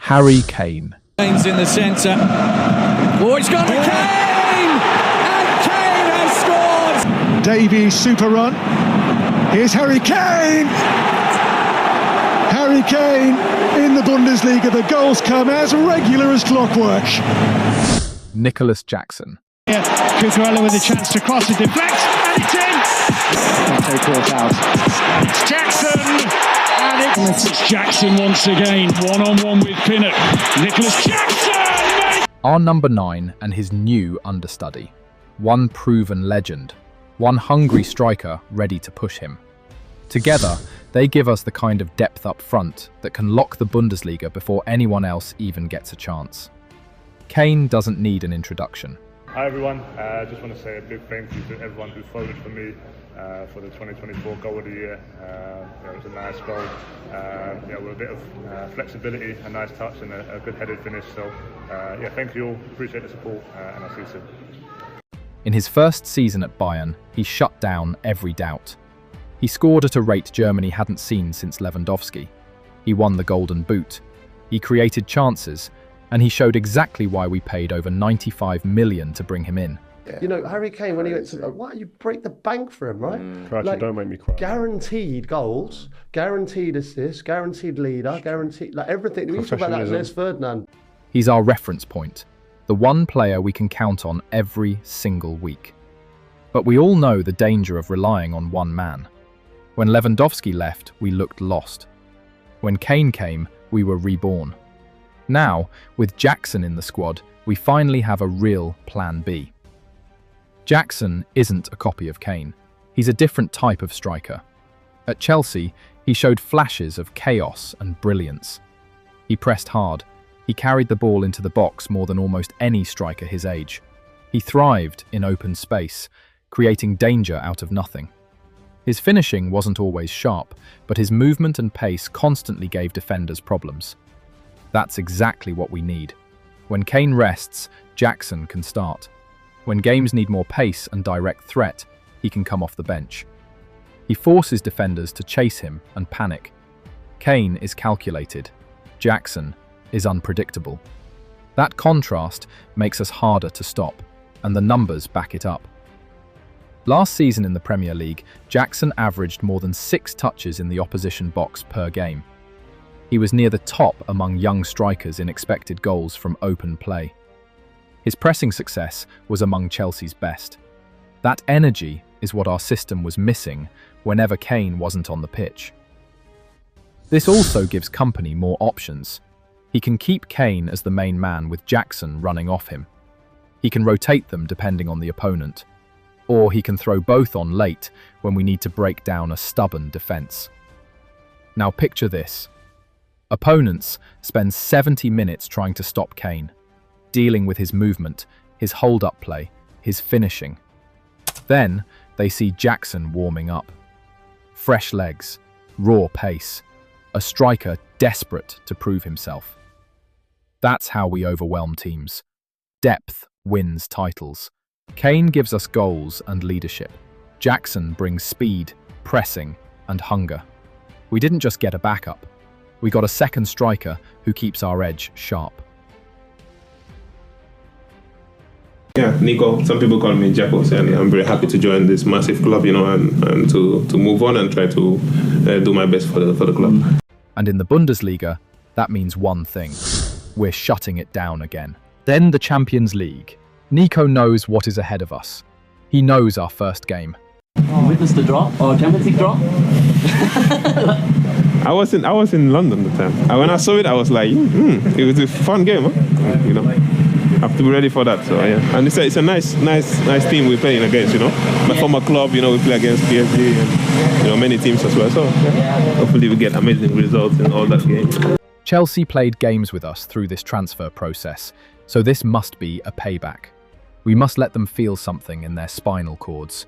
Harry Kane. Kane's in the centre. Oh, it's gone to Kane! And Kane has scored! Davies, super run. Here's Harry Kane! Harry Kane in the Bundesliga. The goals come as regular as clockwork. Nicolas Jackson. Yeah, Cucurella with a chance to cross and deflect, and it's in! Take caught out. It's Jackson! And it's Jackson once again, one-on-one with Pinnock. Nicolas Jackson! Our number 9 and his new understudy. One proven legend. One hungry striker ready to push him. Together, they give us the kind of depth up front that can lock the Bundesliga before anyone else even gets a chance. Kane doesn't need an introduction. Hi everyone, I just want to say a big thank you to everyone who voted for me for the 2024 Goal of the Year. It was a nice goal, with a bit of flexibility, a nice touch and a good headed finish. So thank you all, appreciate the support and I'll see you soon. In his first season at Bayern, he shut down every doubt. He scored at a rate Germany hadn't seen since Lewandowski. He won the Golden Boot. He created chances, and he showed exactly why we paid over 95 million to bring him in. You know, Harry Kane, when he went to, why you break the bank for him, right? Crouchy, don't make me cry. Guaranteed goals, guaranteed assists, guaranteed leader, guaranteed, like everything. We talk about that as Les Ferdinand. He's our reference point, the one player we can count on every single week. But we all know the danger of relying on one man. When Lewandowski left, we looked lost. When Kane came, we were reborn. Now, with Jackson in the squad, we finally have a real plan B. Jackson isn't a copy of Kane. He's a different type of striker. At Chelsea, he showed flashes of chaos and brilliance. He pressed hard. He carried the ball into the box more than almost any striker his age. He thrived in open space, creating danger out of nothing. His finishing wasn't always sharp, but his movement and pace constantly gave defenders problems. That's exactly what we need. When Kane rests, Jackson can start. When games need more pace and direct threat, he can come off the bench. He forces defenders to chase him and panic. Kane is calculated. Jackson is unpredictable. That contrast makes us harder to stop, and the numbers back it up. Last season in the Premier League, Jackson averaged more than 6 touches in the opposition box per game. He was near the top among young strikers in expected goals from open play. His pressing success was among Chelsea's best. That energy is what our system was missing whenever Kane wasn't on the pitch. This also gives company more options. He can keep Kane as the main man with Jackson running off him. He can rotate them depending on the opponent. Or he can throw both on late when we need to break down a stubborn defense. Now picture this. Opponents spend 70 minutes trying to stop Kane, dealing with his movement, his hold-up play, his finishing. Then they see Jackson warming up. Fresh legs, raw pace, a striker desperate to prove himself. That's how we overwhelm teams. Depth wins titles. Kane gives us goals and leadership. Jackson brings speed, pressing, and hunger. We didn't just get a backup. We got a second striker who keeps our edge sharp. Yeah, Nico, some people call me Jackos, and I'm very happy to join this massive club, and to move on and try to do my best for the club. And in the Bundesliga, that means one thing. We're shutting it down again. Then the Champions League. Nico knows what is ahead of us. He knows our first game. Witness the draw or Champions League draw? I was in London at the time. And when I saw it, I was like, it was a fun game, huh? Have to be ready for that. So yeah, and it's a nice team we're playing against. My former club. We play against PSG and many teams as well. So hopefully we get amazing results in all that game. Chelsea played games with us through this transfer process, so this must be a payback. We must let them feel something in their spinal cords.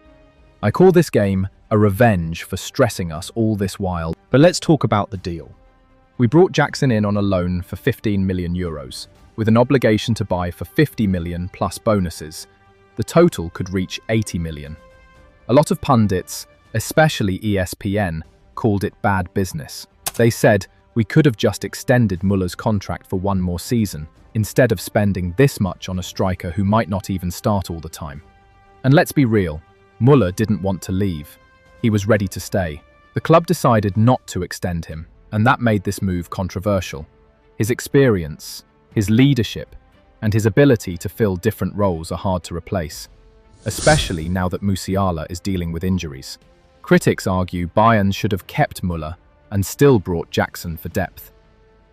I call this game a revenge for stressing us all this while. But let's talk about the deal. We brought Jackson in on a loan for 15 million euros, with an obligation to buy for 50 million plus bonuses. The total could reach 80 million. A lot of pundits, especially ESPN, called it bad business. They said, We could have just extended Muller's contract for one more season, instead of spending this much on a striker who might not even start all the time. And let's be real, Muller didn't want to leave. He was ready to stay. The club decided not to extend him, and that made this move controversial. His experience, his leadership, and his ability to fill different roles are hard to replace, especially now that Musiala is dealing with injuries. Critics argue Bayern should have kept Muller and still brought Jackson for depth.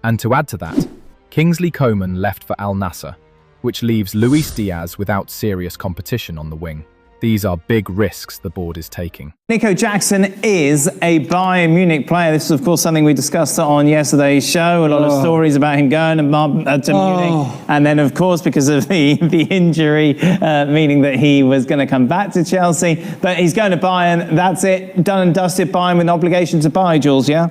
And to add to that, Kingsley Coman left for Al Nassr, which leaves Luis Diaz without serious competition on the wing. These are big risks the board is taking. Nico Jackson is a Bayern Munich player. This is, of course, something we discussed on yesterday's show. A lot of stories about him going to Munich. And then, of course, because of the injury, meaning that he was going to come back to Chelsea. But he's going to Bayern. That's it. Done and dusted. Bayern with an obligation to buy, Jules, yeah?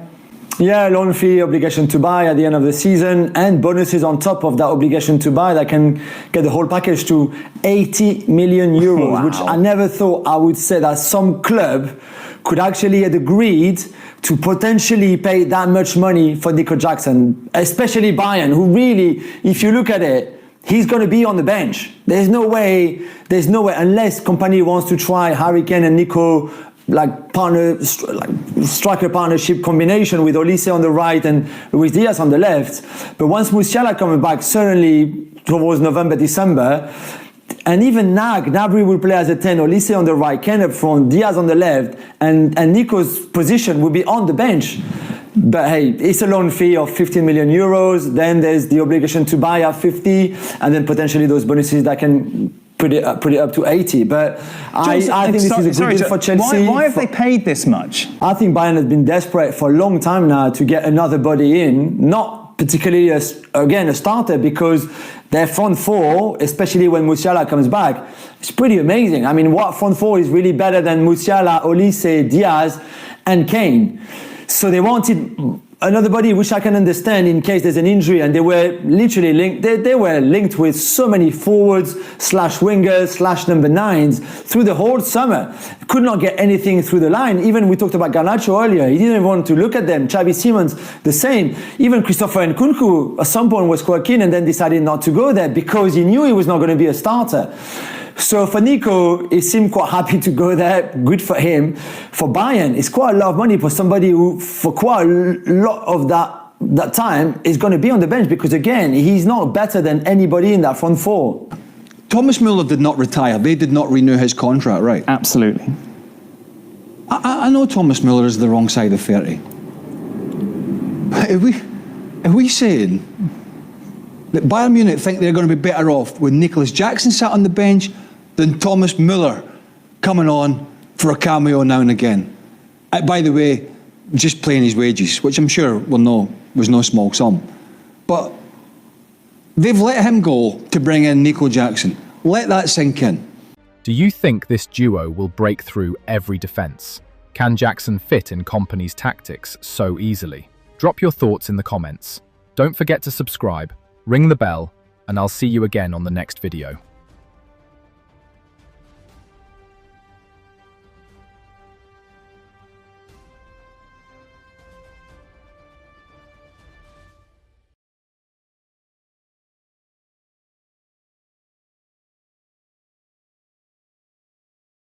Yeah, loan fee, obligation to buy at the end of the season, and bonuses on top of that obligation to buy that can get the whole package to 80 million euros, wow. Which I never thought I would say that some club could actually have agreed to potentially pay that much money for Nico Jackson, especially Bayern, who really, if you look at it, he's going to be on the bench. There's no way, unless company wants to try Harry Kane and Nico striker partnership combination with Olise on the right and Luis Diaz on the left. But once Musiala coming back, certainly towards November, December, and even Gnabry will play as a 10, Olise on the right, Kane up front, Diaz on the left, and Nico's position will be on the bench. But hey, it's a loan fee of 15 million euros. Then there's the obligation to buy at 50, and then potentially those bonuses that can put it up to 80. But I think this is a good deal for Chelsea. Why have they paid this much? I think Bayern has been desperate for a long time now to get another body in, not particularly a starter, because their front four, especially when Musiala comes back, it's pretty amazing. I mean, what front four is really better than Musiala, Olise, Diaz, and Kane? So they wanted another body, which I can understand in case there's an injury, and they were literally linked. They were linked with so many forwards /wingers /number 9s through the whole summer. Could not get anything through the line. Even we talked about Garnacho earlier. He didn't want to look at them. Xavi Simons, the same. Even Christopher Nkunku at some point was quite keen and then decided not to go there because he knew he was not going to be a starter. So for Nico, he seemed quite happy to go there. Good for him. For Bayern, it's quite a lot of money for somebody who, for quite a lot of that time, is going to be on the bench because, again, he's not better than anybody in that front four. Thomas Müller did not retire. They did not renew his contract, right? Absolutely. I know Thomas Müller is the wrong side of 30. But are we saying that Bayern Munich think they're going to be better off with Nicolas Jackson sat on the bench than Thomas Müller coming on for a cameo now and again? By the way, just paying his wages, which I'm sure was no small sum. But they've let him go to bring in Nico Jackson. Let that sink in. Do you think this duo will break through every defence? Can Jackson fit in Kompany's tactics so easily? Drop your thoughts in the comments. Don't forget to subscribe, ring the bell, and I'll see you again on the next video.